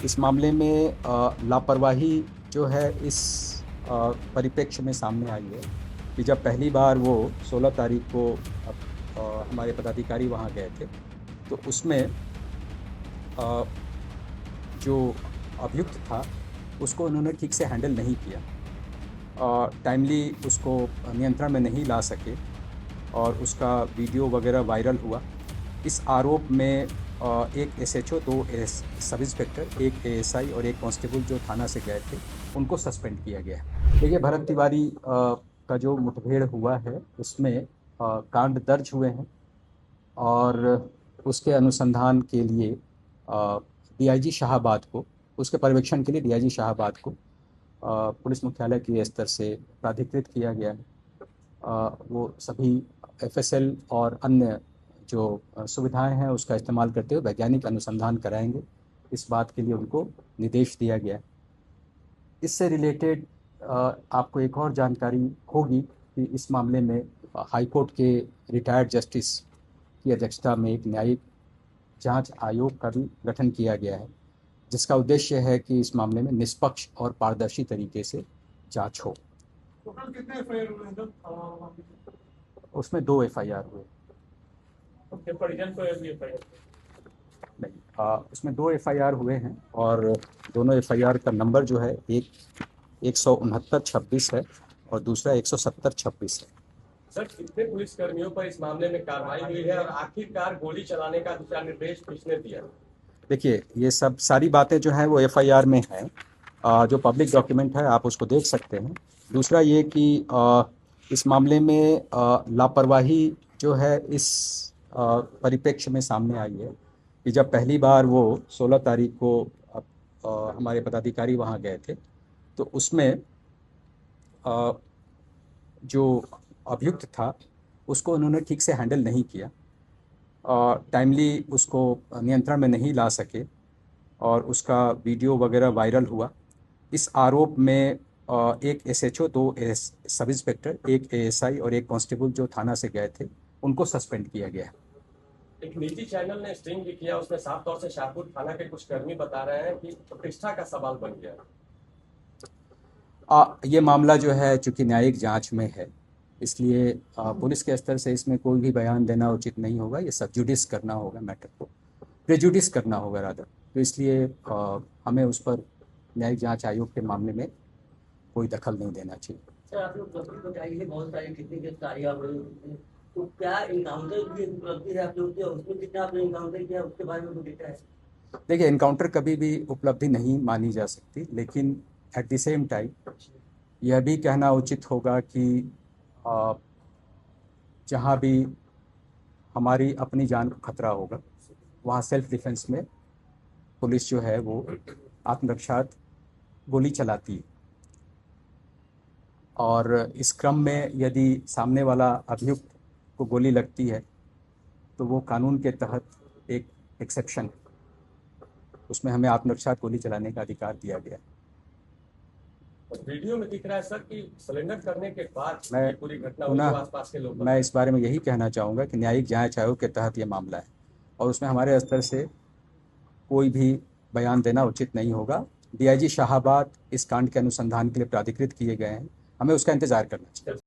इस मामले में लापरवाही जो है इस परिप्रेक्ष्य में सामने आई है कि जब पहली बार वो 16 तारीख को हमारे पदाधिकारी वहाँ गए थे, तो उसमें जो अभियुक्त था उसको उन्होंने ठीक से हैंडल नहीं किया, टाइमली उसको नियंत्रण में नहीं ला सके और उसका वीडियो वगैरह वायरल हुआ। इस आरोप में एक एसएचओ, 2 सब इंस्पेक्टर, एक एएसआई और एक कांस्टेबल जो थाना से गए थे, उनको सस्पेंड किया गया है। देखिए, भरत तिवारी का जो मुठभेड़ हुआ है उसमें कांड दर्ज हुए हैं और उसके अनुसंधान के लिए डीआईजी शाहाबाद को, उसके पर्यवेक्षण के लिए डीआईजी शाहाबाद को पुलिस मुख्यालय के स्तर से प्राधिकृत किया गया है। वो सभी एफएसएल और अन्य जो सुविधाएं हैं उसका इस्तेमाल करते हुए वैज्ञानिक अनुसंधान कराएंगे, इस बात के लिए उनको निर्देश दिया गया है। इससे रिलेटेड आपको एक और जानकारी होगी कि इस मामले में हाई कोर्ट के रिटायर्ड जस्टिस की अध्यक्षता में एक न्यायिक जांच आयोग का भी गठन किया गया है, जिसका उद्देश्य है कि इस मामले में निष्पक्ष और पारदर्शी तरीके से जांच हो। टोटल कितने एफआईआर हुए हैं सर? उसमें 2 एफआईआर हुए। उसके परिजन को भी एफआईआर नहीं, उसमें 2 एफआईआर हुए हैं और दोनों एफआईआर का नंबर जो है एक 169-26 है और दूसरा 170-26 है। सर, कितने पुलिसकर्मियों पर इस मामले में कार्रवाई हुई है और आखिरकार गोली चलाने का दिशा निर्देश किसने दिया? देखिए, ये सब सारी बातें जो हैं वो एफआईआर में हैं, जो पब्लिक डॉक्यूमेंट है आप उसको देख सकते हैं। दूसरा ये कि इस मामले में लापरवाही जो है इस परिप्रेक्ष्य में सामने आई है कि जब पहली बार वो 16 तारीख को हमारे पदाधिकारी वहाँ गए थे, तो उसमें जो अभियुक्त था उसको उन्होंने ठीक से हैंडल नहीं किया, टाइमली उसको नियंत्रण में नहीं ला सके और उसका वीडियो वगैरह वायरल हुआ। इस आरोप में एक एसएचओ, 2 सब इंस्पेक्टर, एक एएसआई और एक कांस्टेबल जो थाना से गए थे, उनको सस्पेंड किया गया है। एक निजी चैनल ने स्ट्रिंग भी किया, उसमें साफ तौर से शाहपुर थाना के कुछ कर्मी बता रहे हैं कि प्रतिष्ठा का सवाल बन गया। ये मामला जो है चूँकि न्यायिक जांच में है, इसलिए पुलिस के स्तर से इसमें कोई भी बयान देना उचित नहीं होगा। ये सब जुडिस करना होगा, मैटर को प्रेजुडिस करना होगा रादर। तो इसलिए हमें उस पर न्यायिक जांच आयोग के मामले में कोई दखल नहीं देना चाहिए। सर, आप लोग उपलब्धि बताइए, बहुत सारी कितनी गिरफ्तारियां हुई, तो क्या इनकाउंटर की उपलब्धि है आप लोग की, उसमें कितना आपने इनकाउंटर किया उसके बारे में कुछ लिखा है? देखिए, इनकाउंटर कभी भी उपलब्धि नहीं मानी जा सकती, लेकिन एट द सेम टाइम यह भी कहना उचित होगा कि जहाँ भी हमारी अपनी जान को खतरा होगा वहाँ सेल्फ डिफेंस में पुलिस जो है वो आत्मरक्षा गोली चलाती है, और इस क्रम में यदि सामने वाला अभियुक्त को गोली लगती है तो वो कानून के तहत एक एक्सेप्शन, उसमें हमें आत्मरक्षा गोली चलाने का अधिकार दिया गया है। वीडियो में दिख रहा है सर कि सरेंडर करने के बाद मैं पूरी घटना हुई, आसपास के लोग मैं इस बारे में यही कहना चाहूँगा कि न्यायिक जांच आयोग के तहत ये मामला है और उसमें हमारे स्तर से कोई भी बयान देना उचित नहीं होगा। डीआईजी शाहाबाद इस कांड के अनुसंधान के लिए प्राधिकृत किए गए हैं, हमें उसका इंतजार करना चाहिए।